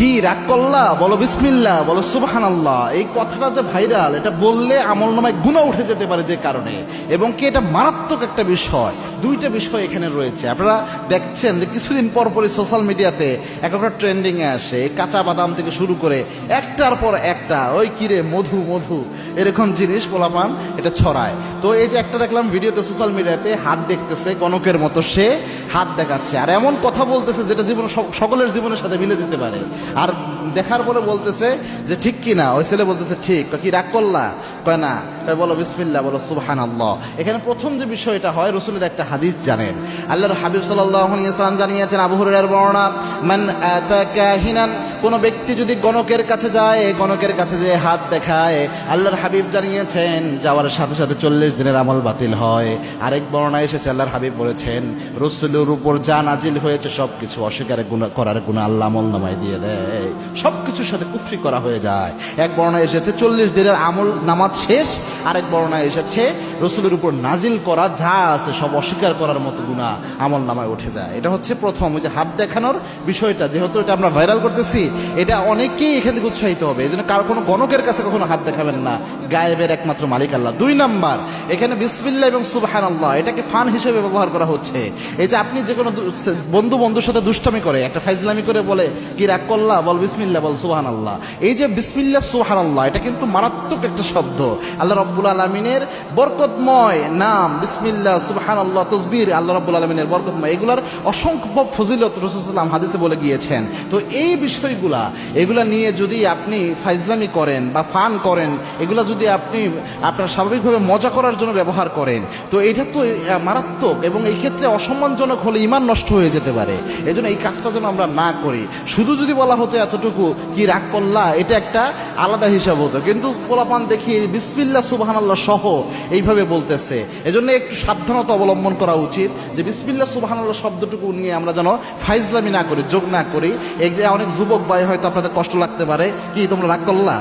কি রাগ করলা, বলো বিসমিল্লাহ, বলো সুবহানাল্লাহ। এই কথাটা যে ভাইরাল, এটা বললে আমলনামায় গুনাহ উঠে যেতে পারে যে কারণে, এবং কি এটা মারাত্মক একটা বিষয়। দুইটা বিষয় এখানে রয়েছে। আপনারা দেখছেন যে কিছুদিন পর পরই সোশ্যাল মিডিয়াতে একটা ট্রেন্ডিংয়ে আসে, কাঁচা বাদাম থেকে শুরু করে একটার পর একটা ওই কিরে মধু মধু এরকম জিনিস পোলাপান এটা ছড়ায়। তো এই যে একটা দেখলাম ভিডিওতে সোশ্যাল মিডিয়াতে, হাত দেখতেছে গণকের মতো, সে হাত দেখাচ্ছে আর এমন কথা বলতেছে যেটা জীবন সকলের জীবনের সাথে মিলে যেতে পারে। আর দেখার পরে বলতেছে যে ঠিক কি না, ওই ছেলে বলতেছে ঠিক। কি রাগ করলা, কয় না, বলো বিসমিল্লাহ, বলো সুবহানাল্লাহ। এখানে প্রথম যে বিষয়টা হয়, রসুলের একটা হাদিস জানেন, আল্লাহর হাবিব সাল্লাল্লাহু আলাইহি ওয়াসাল্লাম জানিয়েছেন, আবু হুরায়রার বর্ণনা, মান আতা কাহিনান, কোন ব্যক্তি যদি গণকের কাছে যায়, গণকের কাছে যে হাত দেখায়, আল্লাহর হাবিব জানিয়েছেন যাওয়ার সাথে সাথে 40 দিনের আমল বাতিল হয়। আরেক বর্ণনায় এসেছে, আল্লাহর হাবিব বলেছেন রসুলের উপর যা নাজিল হয়েছে সবকিছু অস্বীকার করার গুনাহ আল্লাহ আমলনামায় দিয়ে দেয়, সবকিছুর সাথে কুফরি করা হয়ে যায়। এক বর্ণনায় এসেছে 40 দিনের আমল নামাজ শেষ, আরেক বর্ণনায় এসেছে রসুলের উপর নাজিল করা যা আছে সব অস্বীকার করার মতো গুনাহ আমলনামায় উঠে যায়। এটা হচ্ছে প্রথম, ওই যে হাত দেখানোর বিষয়টা, যেহেতু এটা আমরা ভাইরাল করতেছি, এটা অনেকেই এখান থেকে উৎসাহিত হবে। এই জন্য কারো কোনো গণকের কাছে কখনো হাত দেখাবেন না, গায়েবের একমাত্র মালিক আল্লাহ। 2 নাম্বার, এখানে বিসমিল্লাহ এবং সুবহানাল্লাহ এটাকে ফান হিসেবে ব্যবহার করা হচ্ছে। এই যে আপনি যে কোনো বন্ধুর সাথে দুষ্টামি করে, একটা ফাইজলামি করে বলে কি রাগ করলা, বল বিসমিল্লাহ, বল সুবহানাল্লাহ। এই যে বিসমিল্লাহ সুবহানাল্লাহ, এটা কিন্তু মারাত্মক একটা শব্দ। আল্লাহ রাব্বুল আলামিনের বরকতময় নাম বিসমিল্লাহ, সুবহানাল্লাহ, তাসবিহ আল্লাহ রাব্বুল আলামিনের বরকতময়, এগুলার অসংখ্য ফজিলত রাসূল সাল্লাল্লাহু আলাইহি ওয়াসাল্লাম হাদিসে বলে গিয়েছেন। তো এই এগুলা নিয়ে যদি আপনি ফাইজলামি করেন বা ফান করেন, এগুলা যদি আপনি আপনার স্বাভাবিকভাবে মজা করার জন্য ব্যবহার করেন, তো এটা তো মারাত্মক, এবং এই ক্ষেত্রে অসম্মানজনক হলে ঈমান নষ্ট হয়ে যেতে পারে। এই জন্য এই কাজটা যেন আমরা না করি। শুধু যদি বলা হতো এতটুকু কি রাগ করলা, এটা একটা আলাদা হিসাব হতো, কিন্তু পোলাপান দেখি বিসমিল্লাহ সুবহানাল্লাহ সহ এইভাবে বলতেছে। এজন্য একটু সাবধানতা অবলম্বন করা উচিত, যে বিসমিল্লাহ সুবহানাল্লাহ শব্দটুকু নিয়ে আমরা যেন ফাইজলামি না করি, যোগ না করি। এগুলো অনেক যুবক ভাই হয়তো আপনাদের কষ্ট লাগতে পারে, কি তোমরা রাগ করলা।